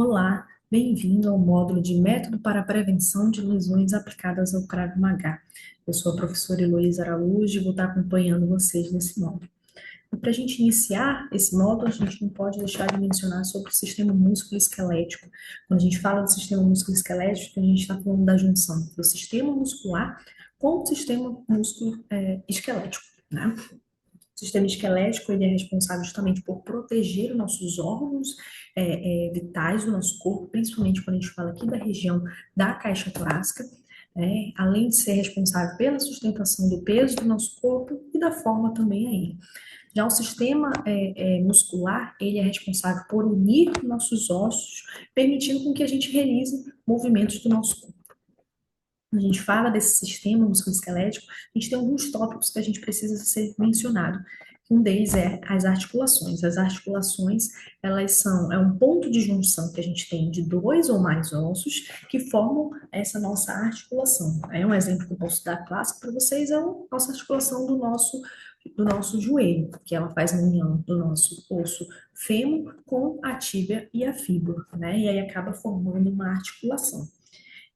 Olá, bem-vindo ao módulo de Método para a Prevenção de Lesões aplicadas ao Krav Maga. Eu sou a professora Heloísa Araújo e vou estar acompanhando vocês nesse módulo. E para a gente iniciar esse módulo, a gente não pode deixar de mencionar sobre o sistema músculo-esquelético. Quando a gente fala do sistema músculo-esquelético, a gente está falando da junção do sistema muscular com o sistema músculo-esquelético, né? O sistema esquelético ele é responsável justamente por proteger os nossos órgãos vitais do nosso corpo, principalmente quando a gente fala aqui da região da caixa torácica, né? Além de ser responsável pela sustentação do peso do nosso corpo e da forma também aí. Já o sistema muscular, ele é responsável por unir nossos ossos, permitindo com que a gente realize movimentos do nosso corpo. Quando a gente fala desse sistema musculoesquelético, a gente tem alguns tópicos que a gente precisa ser mencionado. Um deles é as articulações. As articulações, é um ponto de junção que a gente tem de dois ou mais ossos que formam essa nossa articulação. Um exemplo que eu posso dar clássico para vocês é a nossa articulação do nosso joelho, que ela faz a união do nosso osso fêmur com a tíbia e a fíbula, né? E aí acaba formando uma articulação.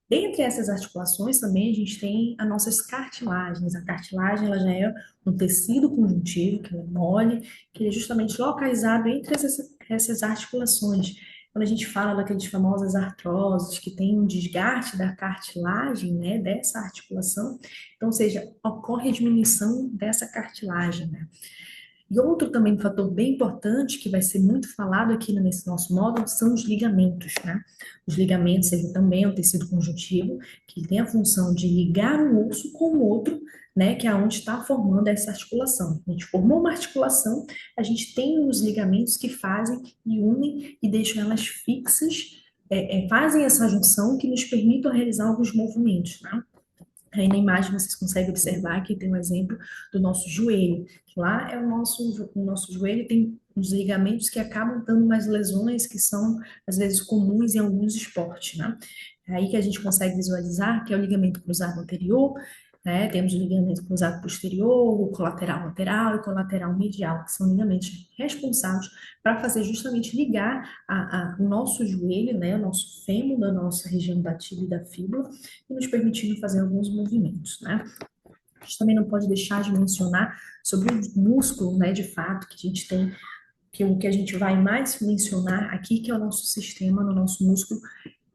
Dentre essas articulações também a gente tem as nossas cartilagens. A cartilagem ela já é um tecido conjuntivo, que ela é mole, que ele é justamente localizado entre essas articulações. Quando a gente fala daqueles famosas artroses, que tem um desgaste da cartilagem, né, dessa articulação, então, ou seja, ocorre a diminuição dessa cartilagem, né? E outro também fator bem importante que vai ser muito falado aqui nesse nosso módulo são os ligamentos, né? Os ligamentos, ele também é um tecido conjuntivo que tem a função de ligar um osso com o outro, né? Que é onde está formando essa articulação. A gente formou uma articulação, a gente tem os ligamentos que fazem e unem e deixam elas fixas, fazem essa junção que nos permitam realizar alguns movimentos, né? Aí na imagem vocês conseguem observar que tem um exemplo do nosso joelho. Lá é o nosso joelho tem os ligamentos que acabam dando umas lesões que são, às vezes, comuns em alguns esportes, né? É aí que a gente consegue visualizar que é o ligamento cruzado anterior, né? Temos o ligamento cruzado posterior, o colateral lateral e o colateral medial, que são ligamentos responsáveis para fazer justamente ligar o nosso joelho, né? O nosso fêmur da nossa região da tíbia e da fíbula, e nos permitindo fazer alguns movimentos, né? A gente também não pode deixar de mencionar sobre o músculo, né, de fato, que a gente tem, que o que a gente vai mais mencionar aqui, que é o nosso sistema, no nosso músculo,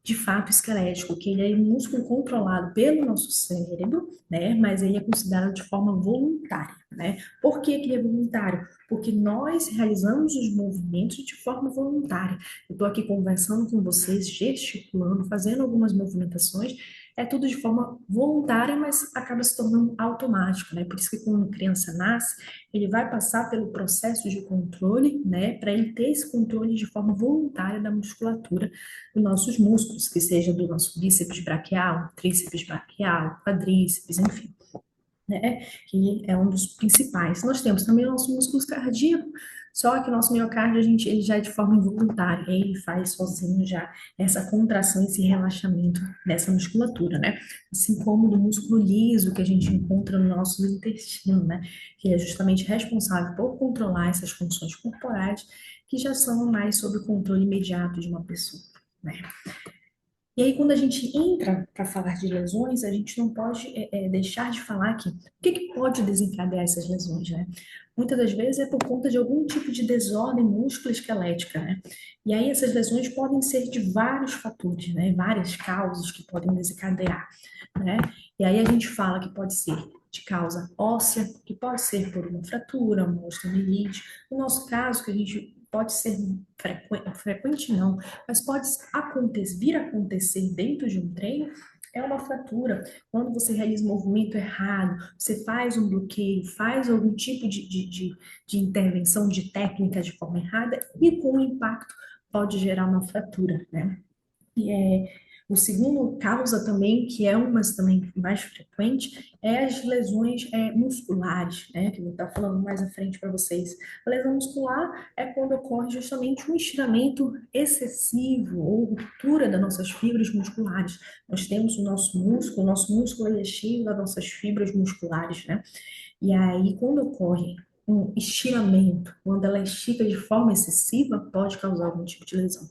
de fato esquelético, que ele é um músculo controlado pelo nosso cérebro, né? Mas ele é considerado de forma voluntária, né? Por que que ele é voluntário? Porque nós realizamos os movimentos de forma voluntária. Eu estou aqui conversando com vocês, gesticulando, fazendo algumas movimentações, é tudo de forma voluntária, mas acaba se tornando automático, né? Por isso que quando a criança nasce, ele vai passar pelo processo de controle, né? Para ele ter esse controle de forma voluntária da musculatura dos nossos músculos, que seja do nosso bíceps braquial, tríceps braquial, quadríceps, enfim, né? Que é um dos principais. Nós temos também o nosso músculo cardíaco, só que o nosso miocárdio, ele já é de forma involuntária, ele faz sozinho já essa contração, esse relaxamento dessa musculatura, né? Assim como do músculo liso que a gente encontra no nosso intestino, né? Que é justamente responsável por controlar essas funções corporais que já são mais sob o controle imediato de uma pessoa, né? E aí, quando a gente entra para falar de lesões, a gente não pode deixar de falar que o que, que pode desencadear essas lesões, né? Muitas das vezes é por conta de algum tipo de desordem musculoesquelética, né? E aí essas lesões podem ser de vários fatores, né? Várias causas que podem desencadear, né? E aí a gente fala que pode ser de causa óssea, que pode ser por uma fratura, uma osteomielite. No nosso caso, que a gente pode ser frequente não, mas pode acontecer, vir a acontecer dentro de um treino, é uma fratura. Quando você realiza um movimento errado, você faz um bloqueio, faz algum tipo de intervenção de técnica de forma errada e com o impacto pode gerar uma fratura, né? E o segundo causa também, que é uma também mais frequente, é as lesões musculares, né? Que eu vou estar falando mais à frente para vocês. A lesão muscular é quando ocorre justamente um estiramento excessivo ou ruptura das nossas fibras musculares. Nós temos o nosso músculo ele é cheio das nossas fibras musculares, né? E aí, quando ocorre um estiramento, quando ela estica de forma excessiva, pode causar algum tipo de lesão.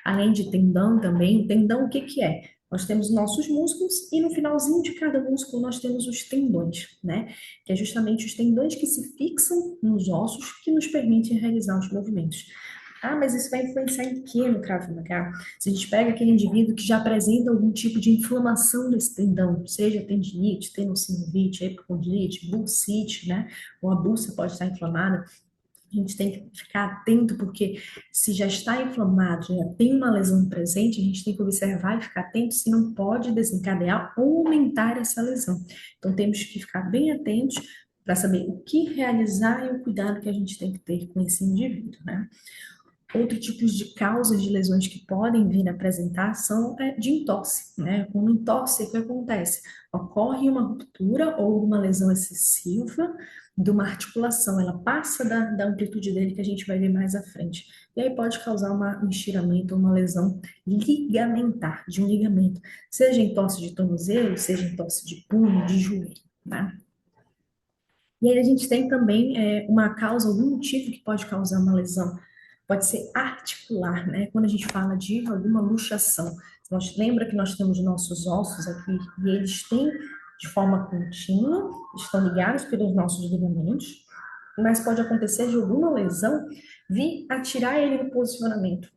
Além de tendão também, tendão o que que é? Nós temos nossos músculos e no finalzinho de cada músculo nós temos os tendões, né? Que é justamente os tendões que se fixam nos ossos que nos permitem realizar os movimentos. Ah, mas isso vai influenciar em quê no Krav Maga? Se a gente pega aquele indivíduo que já apresenta algum tipo de inflamação desse tendão, seja tendinite, tenossinovite, epicondilite, bursite, né? Ou a bursa pode estar inflamada, a gente tem que ficar atento, porque se já está inflamado, já tem uma lesão presente, a gente tem que observar e ficar atento se não pode desencadear ou aumentar essa lesão. Então, temos que ficar bem atentos para saber o que realizar e o cuidado que a gente tem que ter com esse indivíduo, né? Outros tipos de causas de lesões que podem vir a apresentar são de entorse, né? Com entorse, o que acontece? Ocorre uma ruptura ou uma lesão excessiva de uma articulação, ela passa da amplitude dele que a gente vai ver mais à frente. E aí pode causar um estiramento ou uma lesão ligamentar, de um ligamento, seja entorse de tornozelo, seja entorse de punho, de joelho, né? E aí a gente tem também uma causa, algum motivo que pode causar uma lesão. Pode ser articular, né? Quando a gente fala de alguma luxação. Nós lembra que nós temos nossos ossos aqui e eles têm de forma contínua, estão ligados pelos nossos ligamentos, mas pode acontecer de alguma lesão vir a tirar ele do posicionamento,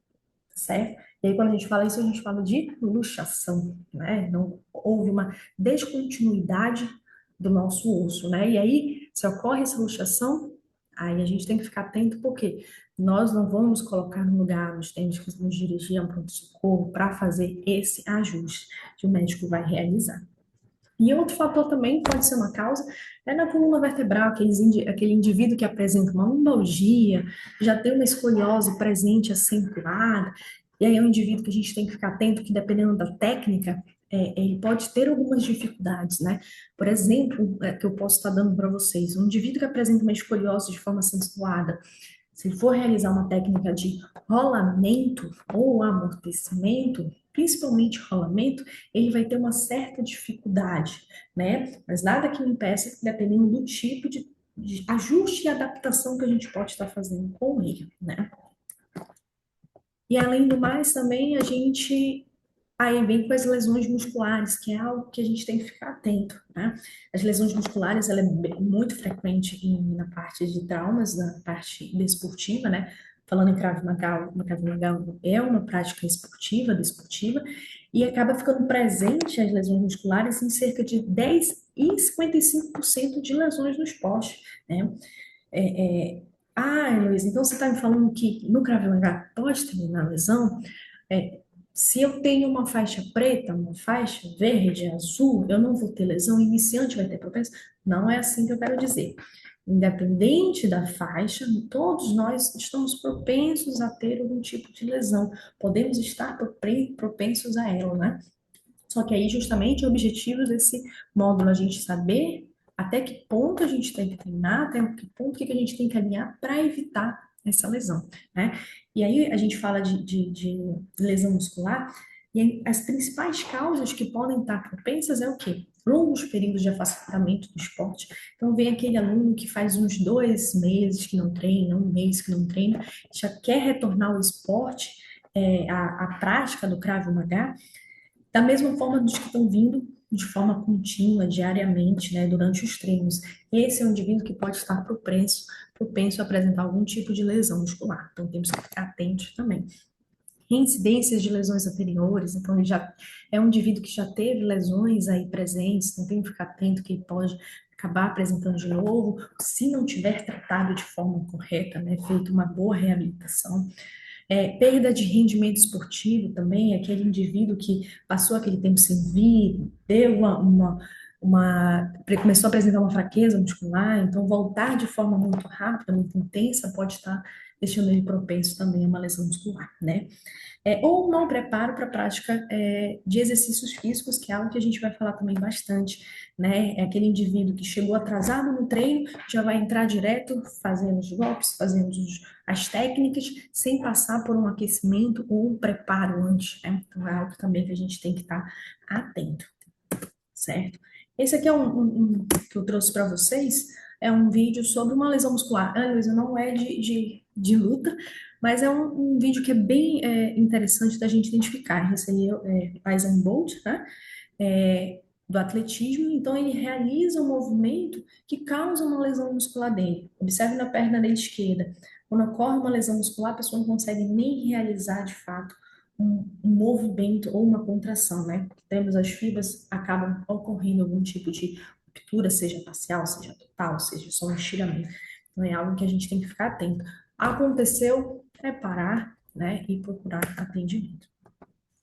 certo? E aí, quando a gente fala isso, a gente fala de luxação, né? Não houve uma descontinuidade do nosso osso, né? E aí, se ocorre essa luxação, aí a gente tem que ficar atento, porque nós não vamos colocar no lugar, nós temos que nos dirigir a um pronto-socorro para fazer esse ajuste que o médico vai realizar. E outro fator também pode ser uma causa é na coluna vertebral, aquele indivíduo que apresenta uma lombalgia, já tem uma escoliose presente acentuada, e aí é um indivíduo que a gente tem que ficar atento que dependendo da técnica, ele pode ter algumas dificuldades, né? Por exemplo, que eu posso estar dando para vocês, um indivíduo que apresenta uma escoliose de forma acentuada, se for realizar uma técnica de rolamento ou amortecimento, principalmente rolamento, ele vai ter uma certa dificuldade, né? Mas nada que o impeça, dependendo do tipo de ajuste e adaptação que a gente pode estar fazendo com ele, né? E além do mais, também a gente aí vem com as lesões musculares, que é algo que a gente tem que ficar atento, né? As lesões musculares, ela é muito frequente na parte de traumas, na parte desportiva, né? Falando em Krav Maga, o Krav Maga é uma prática esportiva, desportiva, e acaba ficando presente as lesões musculares em cerca de 10 e 55% de lesões no esporte, né? Luiz, então você está me falando que no Krav Maga pode terminar a lesão? É, se eu tenho uma faixa preta, uma faixa verde, azul, eu não vou ter lesão, o iniciante vai ter propenso? Não é assim que eu quero dizer. Independente da faixa, todos nós estamos propensos a ter algum tipo de lesão. Podemos estar propensos a ela, né? Só que aí, justamente, o objetivo desse módulo é a gente saber até que ponto a gente tem que treinar, até que ponto que a gente tem que alinhar para evitar essa lesão, né? E aí a gente fala de lesão muscular, e aí as principais causas que podem estar propensas é o quê? Longos períodos de afastamento do esporte. Então, vem aquele aluno que faz uns 2 meses que não treina, um mês que não treina, já quer retornar ao esporte, a prática do Krav Maga, da mesma forma dos que estão vindo de forma contínua, diariamente, né, durante os treinos. Esse é um indivíduo que pode estar propenso a apresentar algum tipo de lesão muscular. Então, temos que ficar atentos também. Reincidências de lesões anteriores, então ele já é um indivíduo que já teve lesões aí presentes, então tem que ficar atento que ele pode acabar apresentando de novo, se não tiver tratado de forma correta, né, feito uma boa reabilitação. Perda de rendimento esportivo também, aquele indivíduo que passou aquele tempo sem vir, deu começou a apresentar uma fraqueza muscular, então voltar de forma muito rápida, muito intensa, pode estar deixando ele propenso também a uma lesão muscular, né? Ou um não preparo para a prática de exercícios físicos, que é algo que a gente vai falar também bastante, né? É aquele indivíduo que chegou atrasado no treino, já vai entrar direto fazendo os golpes, fazendo as técnicas, sem passar por um aquecimento ou um preparo antes, né? Então é algo também que a gente tem que estar atento, certo? Esse aqui é um que eu trouxe para vocês, é um vídeo sobre uma lesão muscular. Ah, Luísa, não é de luta, Mas é um vídeo que é bem interessante da gente identificar. Esse aí é Usain Bolt, né? Do atletismo, então ele realiza um movimento que causa uma lesão muscular dele. Observe na perna dele esquerda. Quando ocorre uma lesão muscular, a pessoa não consegue nem realizar de fato um movimento ou uma contração, né? Temos as fibras, acabam ocorrendo algum tipo de ruptura, seja parcial, seja total, seja só um estiramento. Então é algo que a gente tem que ficar atento. Aconteceu, é parar, né, e procurar atendimento.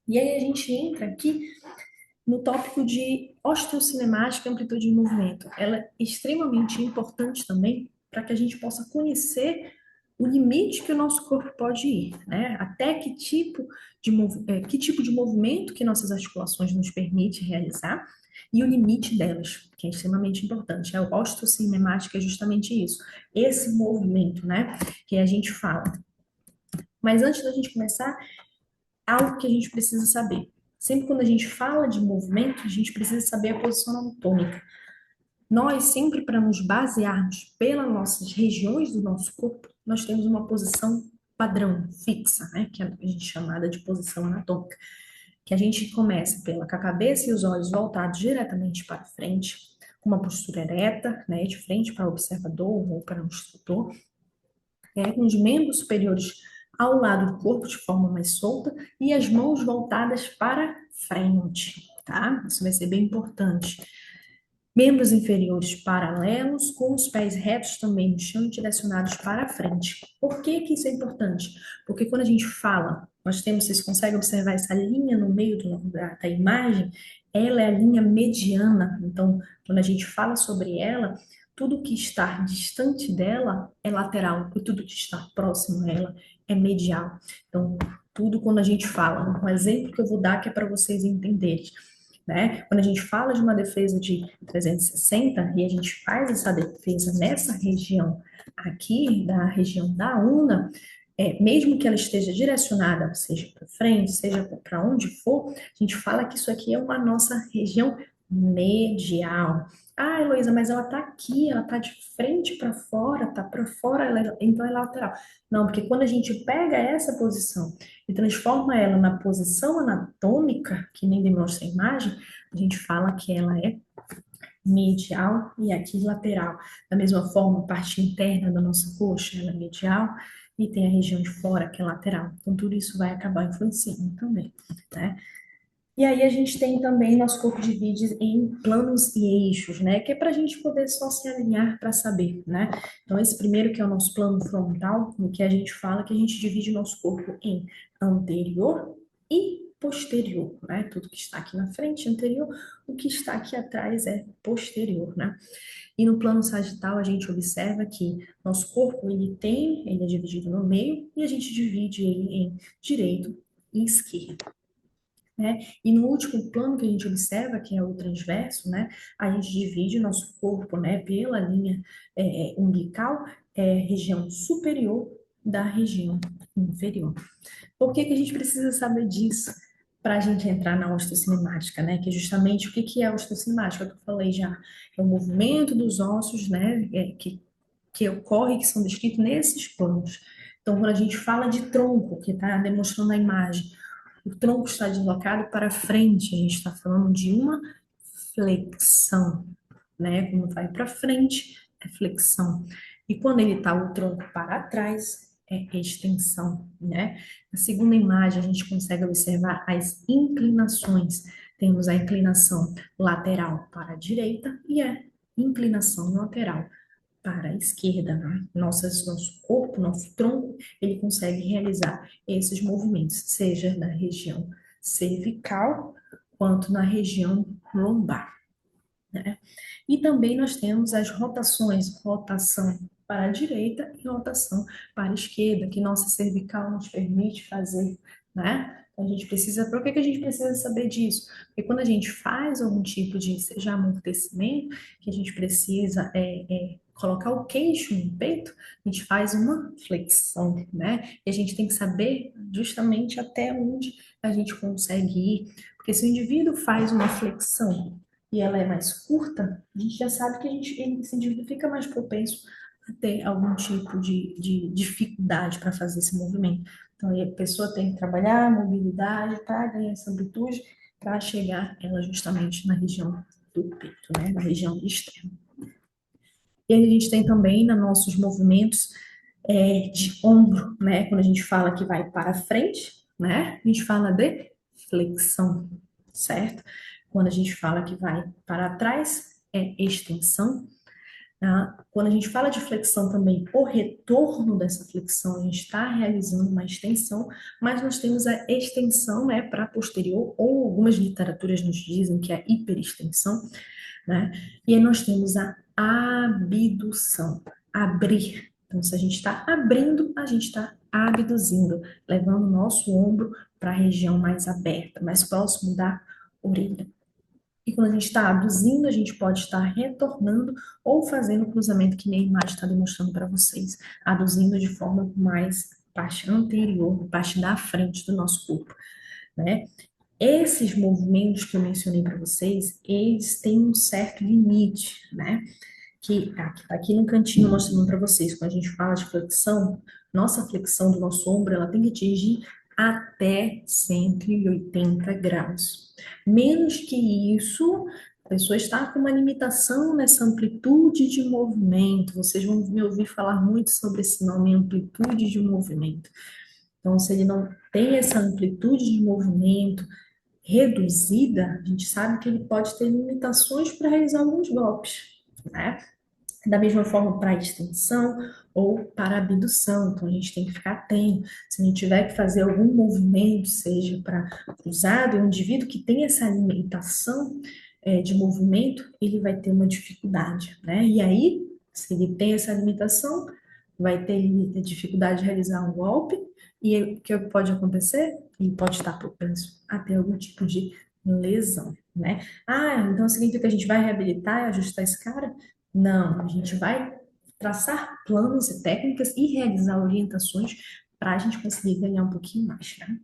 E aí a gente entra aqui no tópico de osteocinemática e amplitude de movimento. Ela é extremamente importante também para que a gente possa conhecer o limite que o nosso corpo pode ir, né? Até que tipo de movimento que nossas articulações nos permite realizar e o limite delas, que é extremamente importante. A osteocinemática é justamente isso, esse movimento, né, que a gente fala. Mas antes da gente começar, algo que a gente precisa saber. Sempre quando a gente fala de movimento, a gente precisa saber a posição anatômica. Nós, sempre para nos basearmos pelas nossas regiões do nosso corpo, nós temos uma posição padrão, fixa, né? Que é a gente chamada de posição anatômica. Que a gente começa com a cabeça e os olhos voltados diretamente para frente, com uma postura ereta, né? De frente para o observador ou para o instrutor, com os membros superiores ao lado do corpo de forma mais solta e as mãos voltadas para frente, tá? Isso vai ser bem importante. Membros inferiores paralelos, com os pés retos também no chão e direcionados para frente. Por que que isso é importante? Porque quando a gente fala, vocês conseguem observar essa linha no meio da imagem, ela é a linha mediana. Então, quando a gente fala sobre ela, tudo que está distante dela é lateral e tudo que está próximo a ela é medial. Então, tudo quando a gente fala, um exemplo que eu vou dar que é para vocês entenderem, né? Quando a gente fala de uma defesa de 360 e a gente faz essa defesa nessa região aqui, da região da una, mesmo que ela esteja direcionada, seja para frente, seja para onde for, a gente fala que isso aqui é uma nossa região medial. Ah, Heloísa, mas ela está aqui, ela está de frente para fora, então é lateral. Não, porque quando a gente pega essa posição e transforma ela na posição anatômica, que nem demonstra a imagem, a gente fala que ela é medial e aqui lateral. Da mesma forma, a parte interna da nossa coxa, ela é medial e tem a região de fora, que é lateral. Então, tudo isso vai acabar influenciando também, né? E aí a gente tem também nosso corpo divide em planos e eixos, né? Que é para a gente poder só se alinhar para saber, né? Então, esse primeiro que é o nosso plano frontal, no que a gente fala que a gente divide o nosso corpo em anterior e posterior, né? Tudo que está aqui na frente é anterior, o que está aqui atrás é posterior, né? E no plano sagital a gente observa que nosso corpo ele é dividido no meio e a gente divide ele em direito e esquerdo, né? E no último plano que a gente observa, que é o transverso, né? A gente divide o nosso corpo, né? Pela linha umbilical, região superior da região inferior. Por que que a gente precisa saber disso? Para a gente entrar na osteocinemática, né? Que é justamente o que que é a osteocinemática, que eu falei já. É o movimento dos ossos, né? Que ocorre, que são descritos nesses planos. Então, quando a gente fala de tronco, que está demonstrando a imagem, o tronco está deslocado para frente, a gente está falando de uma flexão, né? Quando vai para frente, é flexão. E quando ele está o tronco para trás, é extensão, né? Na segunda imagem, a gente consegue observar as inclinações. Temos a inclinação lateral para a direita e a inclinação lateral para a esquerda, né? Nosso corpo, nosso tronco, ele consegue realizar esses movimentos, seja na região cervical, quanto na região lombar, né? E também nós temos as rotações, rotação para a direita e rotação para a esquerda, que nossa cervical nos permite fazer, né? Então, a gente precisa, por que que a gente precisa saber disso? Porque quando a gente faz algum tipo de, seja amortecimento, que a gente precisa colocar o queixo no peito, a gente faz uma flexão, né? E a gente tem que saber justamente até onde a gente consegue ir, porque se o indivíduo faz uma flexão e ela é mais curta, a gente já sabe que esse indivíduo fica mais propenso a ter algum tipo de dificuldade para fazer esse movimento. Então, aí a pessoa tem que trabalhar a mobilidade para ganhar essa amplitude, para chegar ela justamente na região do peito, né? Na região externa. E aí a gente tem também nos nossos movimentos de ombro, né? Quando a gente fala que vai para frente, né? A gente fala de flexão, certo? Quando a gente fala que vai para trás, é extensão. Tá? Quando a gente fala de flexão também, o retorno dessa flexão, a gente está realizando uma extensão, mas nós temos a extensão, né, para posterior, ou algumas literaturas nos dizem que é a hiperextensão, né? E aí nós temos a abdução, abrir. Então, se a gente está abrindo, a gente está abduzindo, levando o nosso ombro para a região mais aberta, mais próximo da orelha. E quando a gente está aduzindo, a gente pode estar retornando ou fazendo o cruzamento que minha imagem está demonstrando para vocês, aduzindo de forma mais parte anterior, parte da frente do nosso corpo, né? Esses movimentos que eu mencionei para vocês, eles têm um certo limite, né? Que aqui no cantinho mostrando para vocês, quando a gente fala de flexão, nossa flexão do nosso ombro, ela tem que atingir até 180 graus. Menos que isso, a pessoa está com uma limitação nessa amplitude de movimento. Vocês vão me ouvir falar muito sobre esse nome, amplitude de movimento. Então, se ele não tem essa amplitude de movimento reduzida, a gente sabe que ele pode ter limitações para realizar alguns golpes, né? Da mesma forma para a extensão ou para a abdução, então a gente tem que ficar atento. Se a gente tiver que fazer algum movimento, seja para cruzado, um indivíduo que tem essa limitação de movimento, ele vai ter uma dificuldade, né? E aí, se ele tem essa limitação, vai ter dificuldade de realizar um golpe, e o que pode acontecer? Ele pode estar propenso a ter algum tipo de lesão, né? Ah, então significa que a gente vai reabilitar e ajustar esse cara? Não, a gente vai traçar planos e técnicas e realizar orientações para a gente conseguir ganhar um pouquinho mais, né?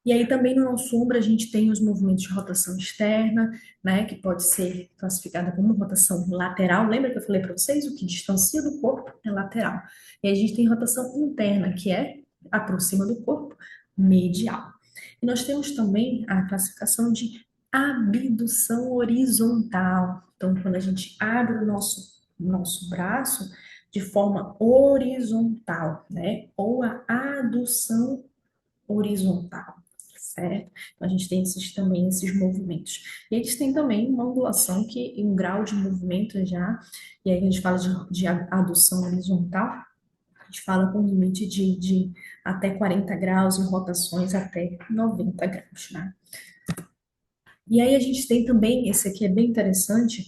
E aí também no nosso ombro a gente tem os movimentos de rotação externa, né, que pode ser classificada como rotação lateral. Lembra que eu falei para vocês? O que distancia do corpo é lateral. E aí a gente tem rotação interna, que é aproxima do corpo, medial. E nós temos também a classificação de abdução horizontal. Então, quando a gente abre o nosso braço de forma horizontal, né? Ou a adução horizontal, certo? Então, a gente tem também esses movimentos. E eles têm também uma angulação, um grau de movimento já, e aí a gente fala de adução horizontal, a gente fala com limite de até 40 graus e rotações até 90 graus, né? E aí a gente tem também, esse aqui é bem interessante,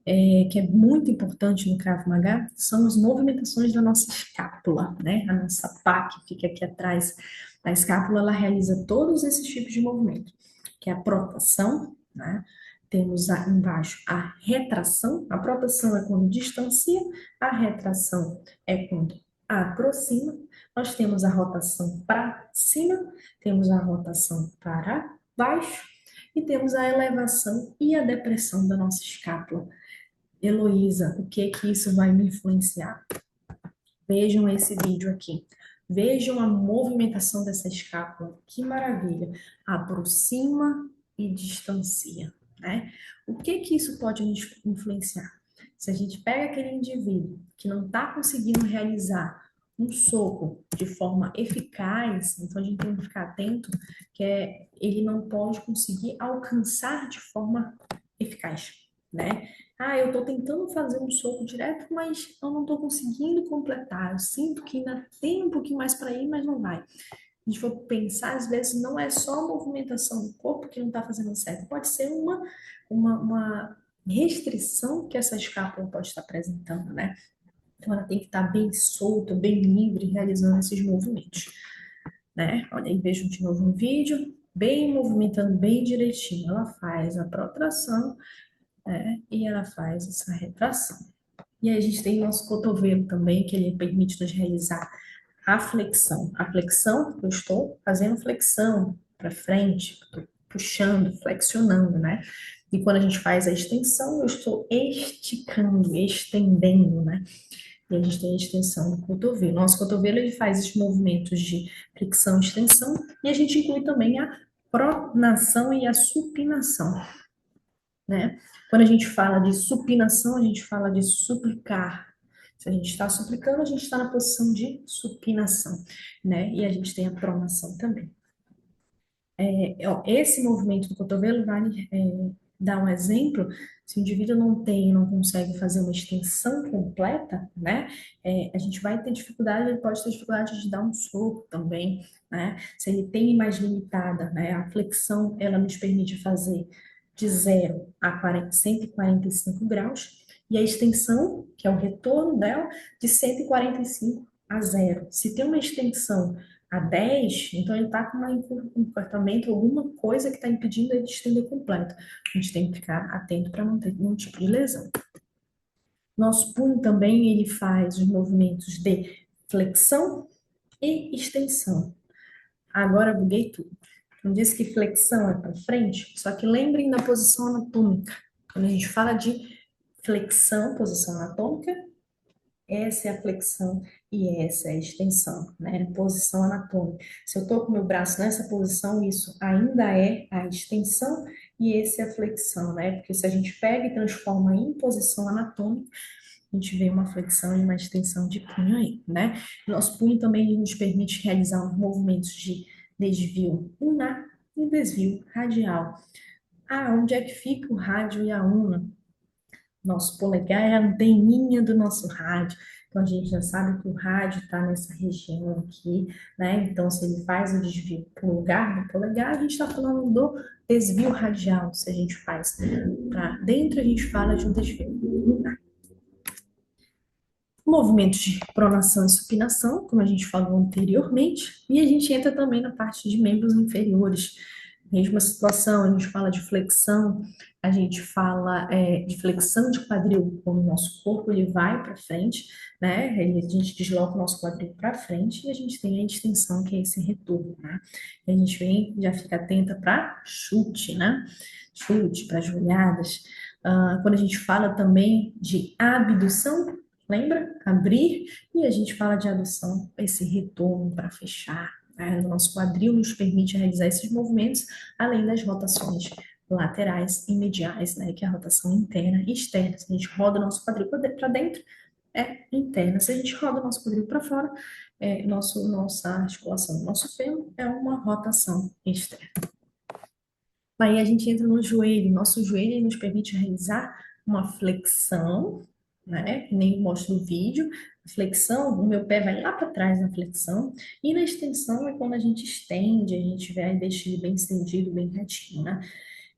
que é muito importante no Krav Maga, são as movimentações da nossa escápula, né? A nossa pá que fica aqui atrás da escápula, ela realiza todos esses tipos de movimento, que é a protração, né? Temos embaixo a retração. A protração é quando distancia, a retração é quando aproxima. Nós temos a rotação para cima, temos a rotação para baixo, e temos a elevação e a depressão da nossa escápula. Heloísa, o que que isso vai me influenciar? Vejam esse vídeo aqui. Vejam a movimentação dessa escápula. Que maravilha. Aproxima e distancia, né? O que que isso pode nos influenciar? Se a gente pega aquele indivíduo que não está conseguindo realizar um soco de forma eficaz, então a gente tem que ficar atento que ele não pode conseguir alcançar de forma eficaz, né? Ah, eu estou tentando fazer um soco direto, mas eu não estou conseguindo completar. Eu sinto que ainda tem um pouquinho mais para ir, mas não vai. A gente for pensar, às vezes não é só a movimentação do corpo que não está fazendo certo. Pode ser uma restrição que essa escápula pode estar apresentando, né? Então ela tem que estar bem solta, bem livre, realizando esses movimentos, né? Olha aí, vejam de novo um vídeo, bem movimentando bem direitinho. Ela faz a protração, né? E ela faz essa retração. E aí a gente tem o nosso cotovelo também, que ele permite nos realizar a flexão. A flexão, eu estou fazendo flexão para frente, estou puxando, flexionando, né? E quando a gente faz a extensão, eu estou esticando, estendendo, né? E a gente tem a extensão do cotovelo. Nosso cotovelo, ele faz esses movimentos de flexão e extensão, e a gente inclui também a pronação e a supinação, né? Quando a gente fala de supinação, a gente fala de suplicar. Se a gente está suplicando, a gente está na posição de supinação, né? E a gente tem a pronação também. Ó, esse movimento do cotovelo vale dar um exemplo. Se o indivíduo não tem, não consegue fazer uma extensão completa, né? A gente vai ter dificuldade, ele pode ter dificuldade de dar um soco também, né? Se ele tem mais limitada, né? A flexão, ela nos permite fazer de 0 a 145 graus, e a extensão, que é o retorno dela, de 145 a 0. Se tem uma extensão a 10, então ele está com um comportamento, alguma coisa que está impedindo ele de estender completo. A gente tem que ficar atento para não ter nenhum tipo de lesão. Nosso punho também, ele faz os movimentos de flexão e extensão. Agora buguei tudo. Não disse que flexão é para frente, só que lembrem da posição anatômica. Quando a gente fala de flexão, posição anatômica, essa é a flexão e essa é a extensão, né? Posição anatômica. Se eu estou com meu braço nessa posição, isso ainda é a extensão e esse é a flexão, né? Porque se a gente pega e transforma em posição anatômica, a gente vê uma flexão e uma extensão de punho aí, né? Nosso punho também nos permite realizar movimentos de desvio unar e desvio radial. Ah, onde é que fica o rádio e a una? Nosso polegar é a anteninha do nosso rádio. Então, a gente já sabe que o rádio está nessa região aqui, né? Então, se ele faz o desvio para o lugar do polegar, a gente está falando do desvio radial. Se a gente faz para dentro, a gente fala de um desvio. Movimentos de pronação e supinação, como a gente falou anteriormente, e a gente entra também na parte de membros inferiores. Mesma situação, a gente fala de flexão, a gente fala de flexão de quadril, quando o nosso corpo ele vai para frente, né? A gente desloca o nosso quadril para frente e a gente tem a extensão, que é esse retorno, né? E a gente vem, já fica atenta para chute, né? Chute, para joelhadas. Quando a gente fala também de abdução, lembra? Abrir, e a gente fala de adução, esse retorno para fechar, né? O nosso quadril nos permite realizar esses movimentos, além das rotações laterais e mediais, né? Que é a rotação interna e externa. Se a gente roda o nosso quadril para dentro, é interna. Se a gente roda o nosso quadril para fora, nossa articulação, nosso fêmur é uma rotação externa. Aí a gente entra no joelho. Nosso joelho ele nos permite realizar uma flexão, né? Que nem mostra no vídeo. Flexão, o meu pé vai lá para trás na flexão. E na extensão é quando a gente estende, a gente vai deixa ele bem estendido, bem retinho, né?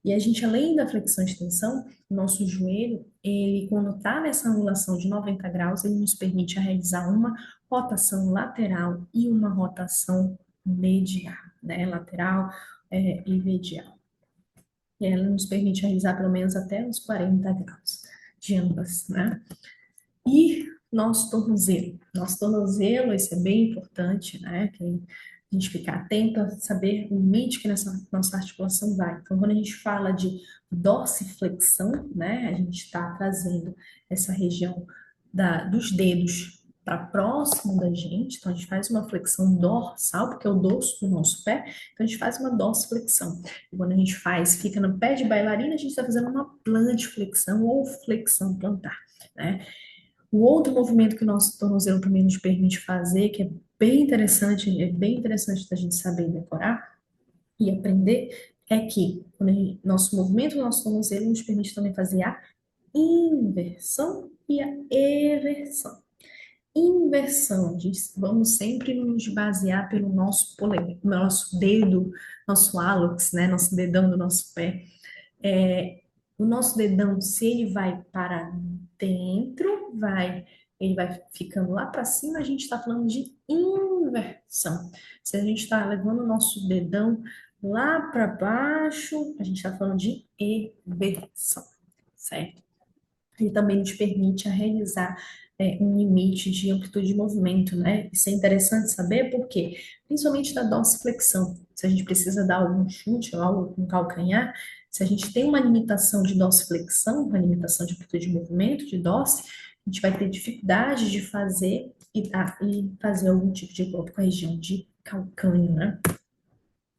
E a gente, além da flexão e extensão, o nosso joelho, ele, quando está nessa angulação de 90 graus, ele nos permite realizar uma rotação lateral e uma rotação medial, né? Lateral, e medial. E ela nos permite realizar pelo menos até uns 40 graus de ambas, né? E nosso tornozelo. Nosso tornozelo, isso é bem importante, né? Que a gente ficar atento a saber o limite que nossa articulação vai. Então, quando a gente fala de dorsiflexão, né? A gente está trazendo essa região dos dedos para próximo da gente. Então, a gente faz uma flexão dorsal, porque é o dorso do nosso pé. Então, a gente faz uma dorsiflexão. E quando a gente faz, fica no pé de bailarina, a gente está fazendo uma plantiflexão ou flexão plantar, né? O outro movimento que o nosso tornozelo também nos permite fazer, que é bem interessante da gente saber decorar e aprender, é que nosso movimento do nosso tornozelo nos permite também fazer a inversão e a eversão. Inversão, vamos sempre nos basear pelo nosso polegar, nosso dedo, nosso hálux, né, nosso dedão do nosso pé. O nosso dedão, se ele vai para dentro, ele vai ficando lá para cima, a gente está falando de inversão. Se a gente está levando o nosso dedão lá para baixo, a gente está falando de eversão, certo? Ele também nos permite realizar um limite de amplitude de movimento, né? Isso é interessante saber porque, principalmente da dorsiflexão, se a gente precisa dar algum chute ou algo com calcanhar, Se a gente tem uma limitação de dorsiflexão, uma limitação de amplitude de movimento, de dorse, a gente vai ter dificuldade de fazer e fazer algum tipo de golpe com a região de calcâneo, né?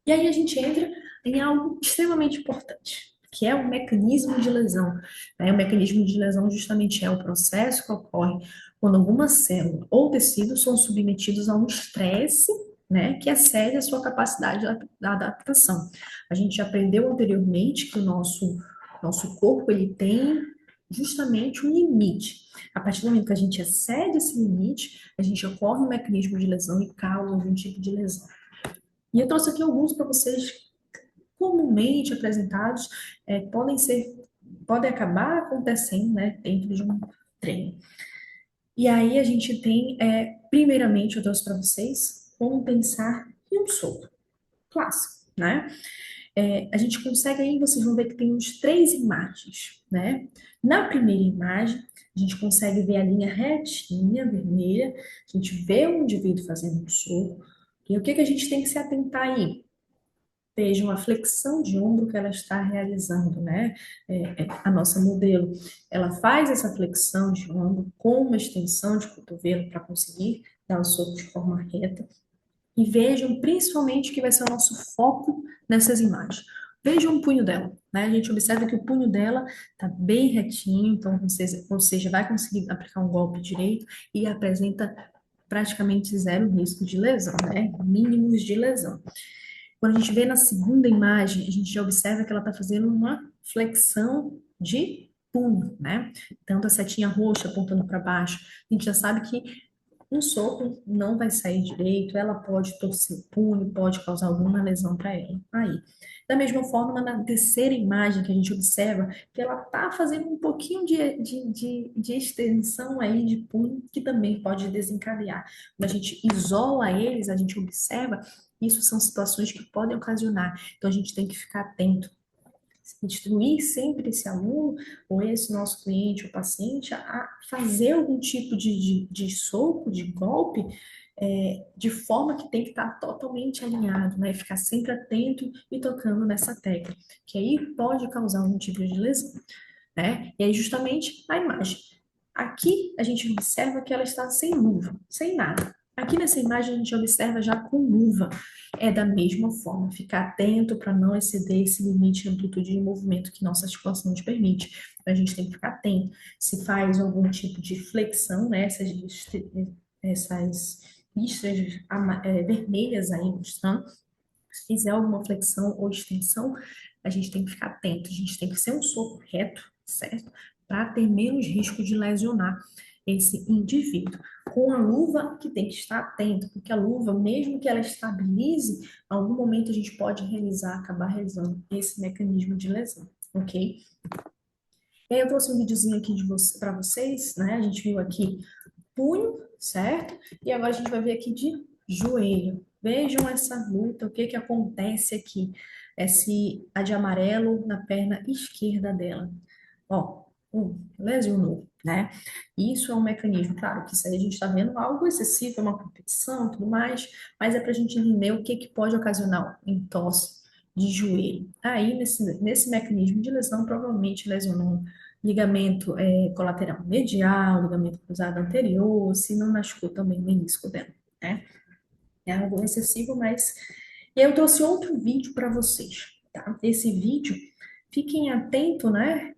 E aí a gente entra em algo extremamente importante, que é o mecanismo de lesão, né? O mecanismo de lesão justamente é o processo que ocorre quando alguma célula ou tecido são submetidos a um estresse, né, que excede a sua capacidade da adaptação. A gente já aprendeu anteriormente que o nosso corpo ele tem justamente um limite. A partir do momento que a gente excede esse limite, a gente ocorre um mecanismo de lesão e causa algum tipo de lesão. E eu trouxe aqui alguns para vocês comumente apresentados, podem acabar acontecendo, né, dentro de um treino. E aí a gente tem, primeiramente, eu trouxe para vocês como pensar em um soco clássico, né? A gente consegue aí, vocês vão ver que tem uns três imagens, né? Na primeira imagem, a gente consegue ver a linha retinha, vermelha, a gente vê o indivíduo fazendo um soco, e o que que a gente tem que se atentar aí? Vejam a flexão de ombro que ela está realizando, né? A nossa modelo, ela faz essa flexão de ombro com uma extensão de cotovelo para conseguir dar o soco de forma reta. E vejam principalmente que vai ser o nosso foco nessas imagens. Vejam o punho dela, né? A gente observa que o punho dela está bem retinho, então ou seja, vai conseguir aplicar um golpe direito e apresenta praticamente zero risco de lesão, né? Mínimos de lesão. Quando a gente vê na segunda imagem, a gente já observa que ela está fazendo uma flexão de punho, né? Tanto a setinha roxa apontando para baixo, a gente já sabe que um soco não vai sair direito, ela pode torcer o punho, pode causar alguma lesão para ela. Aí, da mesma forma, na terceira imagem que a gente observa que ela está fazendo um pouquinho de extensão aí de punho, que também pode desencadear. Quando a gente isola eles, a gente observa, isso são situações que podem ocasionar. Então, a gente tem que ficar atento, instruir sempre esse aluno ou esse nosso cliente ou paciente a fazer algum tipo de soco, de golpe, de forma que tem que estar totalmente alinhado, né? Ficar sempre atento e tocando nessa tecla, que aí pode causar algum tipo de lesão, né? E aí justamente a imagem. Aqui a gente observa que ela está sem luva, sem nada. Aqui nessa imagem a gente observa já com luva. É da mesma forma, ficar atento para não exceder esse limite de amplitude de movimento que nossa articulação nos permite. Então, a gente tem que ficar atento. Se faz algum tipo de flexão, né, essas listras vermelhas aí mostrando, se fizer alguma flexão ou extensão, a gente tem que ficar atento, a gente tem que ser um soco reto, certo? Para ter menos risco de lesionar esse indivíduo. Com a luva, que tem que estar atento, porque a luva, mesmo que ela estabilize, em algum momento a gente pode acabar realizando esse mecanismo de lesão, ok? E aí eu trouxe um videozinho aqui para vocês, né? A gente viu aqui punho, certo? E agora a gente vai ver aqui de joelho. Vejam essa luta, o que que acontece aqui. A de amarelo na perna esquerda dela. Ó, lesionou, né? Isso é um mecanismo, claro que isso aí a gente está vendo algo excessivo, é uma competição, tudo mais, mas é para a gente entender o que que pode ocasionar um entorse de joelho. Aí, nesse mecanismo de lesão, provavelmente lesionou um ligamento colateral medial, ligamento cruzado anterior, se não machucou também o menisco dela, né? É algo excessivo, mas... E aí eu trouxe outro vídeo para vocês, tá? Esse vídeo, fiquem atentos, né?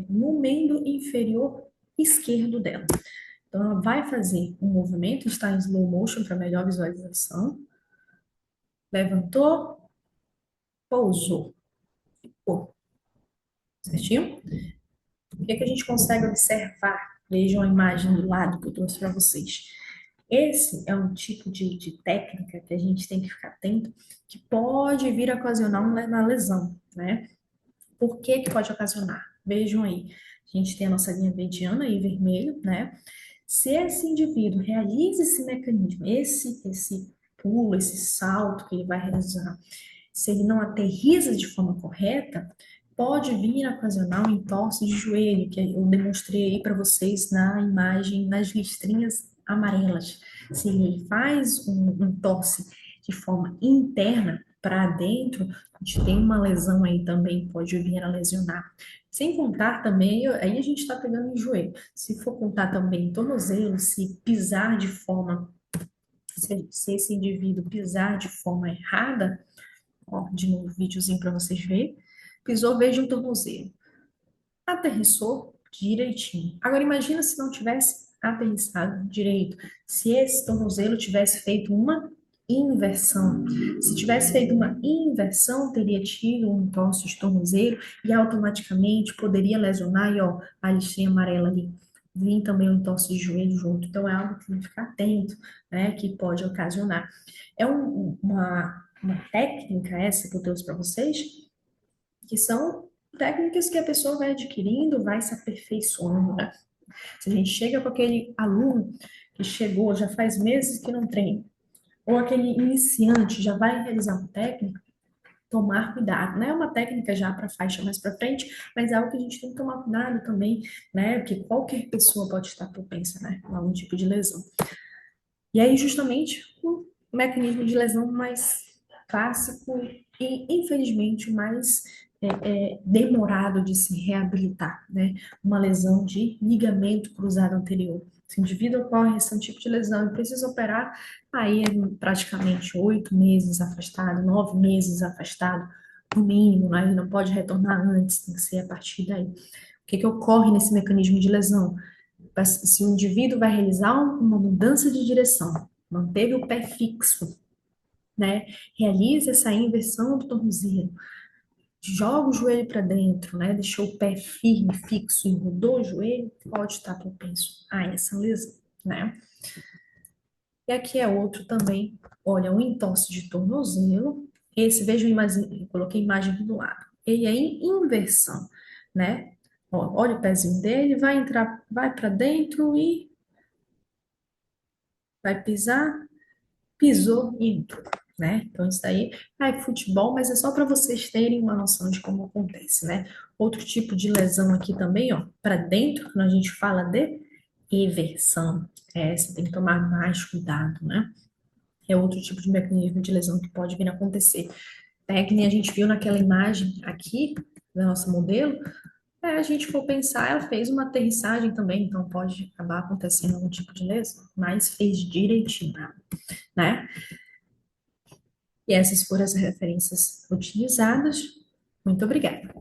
No membro inferior esquerdo dela. Então, ela vai fazer um movimento, está em slow motion para melhor visualização. Levantou, pousou, ficou. Certinho? O que é que a gente consegue observar? Vejam a imagem do lado que eu trouxe para vocês. Esse é um tipo de técnica que a gente tem que ficar atento, que pode vir a ocasionar uma lesão, né? Por que que pode ocasionar? Vejam aí, a gente tem a nossa linha mediana aí, vermelho, né? Se esse indivíduo realiza esse mecanismo, esse pulo, esse salto que ele vai realizar, se ele não aterriza de forma correta, pode vir a ocasionar um entorse de joelho, que eu demonstrei aí para vocês na imagem, nas listrinhas amarelas. Se ele faz um entorse de forma interna, para dentro, a gente tem uma lesão aí também, pode vir a lesionar. Sem contar também, aí a gente está pegando em joelho. Se for contar também em tornozelo, se pisar de forma, se esse indivíduo pisar de forma errada, ó, de novo, videozinho para vocês verem, pisou, veja o tornozelo. Aterrissou direitinho. Agora imagina se não tivesse aterrissado direito, se esse tornozelo tivesse feito uma inversão. Se tivesse feito uma inversão, teria tido um entorse de tornozelo e automaticamente poderia lesionar, e ó, a listrinha amarela ali. Vem também o entorse de joelho junto. Então é algo que tem que ficar atento, né, que pode ocasionar. É uma técnica essa que eu trouxe para vocês, que são técnicas que a pessoa vai adquirindo, vai se aperfeiçoando, né? Se a gente chega com aquele aluno que chegou, já faz meses que não treina, ou aquele iniciante já vai realizar uma técnica, tomar cuidado. Não é uma técnica já para faixa mais para frente, mas é algo que a gente tem que tomar cuidado também, né? Porque qualquer pessoa pode estar propensa, né, a algum tipo de lesão. E aí, justamente, o mecanismo de lesão mais clássico e, infelizmente, mais demorado de se reabilitar, né? Uma lesão de ligamento cruzado anterior. Se o indivíduo ocorre esse tipo de lesão e precisa operar, aí é praticamente 8 meses afastado, 9 meses afastado, no mínimo, né? Ele não pode retornar antes, tem que ser a partir daí. O que que ocorre nesse mecanismo de lesão? Se o indivíduo vai realizar uma mudança de direção, manteve o pé fixo, né? Realiza essa inversão do tornozelo, joga o joelho para dentro, né? Deixou o pé firme, fixo e rodou o joelho, pode estar propenso a essa lesão, né? E aqui é outro também, olha, um entorse de tornozelo. Esse, veja a imagem, eu coloquei a imagem aqui do lado. Ele é em inversão, né? Ó, olha o pezinho dele, vai entrar, vai para dentro e vai pisar, pisou e entrou, né? Então, isso daí é futebol, mas é só para vocês terem uma noção de como acontece, né? Outro tipo de lesão aqui também, ó, para dentro, quando a gente fala de eversão, você tem que tomar mais cuidado, né? É outro tipo de mecanismo de lesão que pode vir a acontecer. É que nem a gente viu naquela imagem aqui, da nossa modelo, a gente for pensar, ela fez uma aterrissagem também, então pode acabar acontecendo algum tipo de lesão, mas fez direitinho, né? E essas foram as referências utilizadas. Muito obrigada.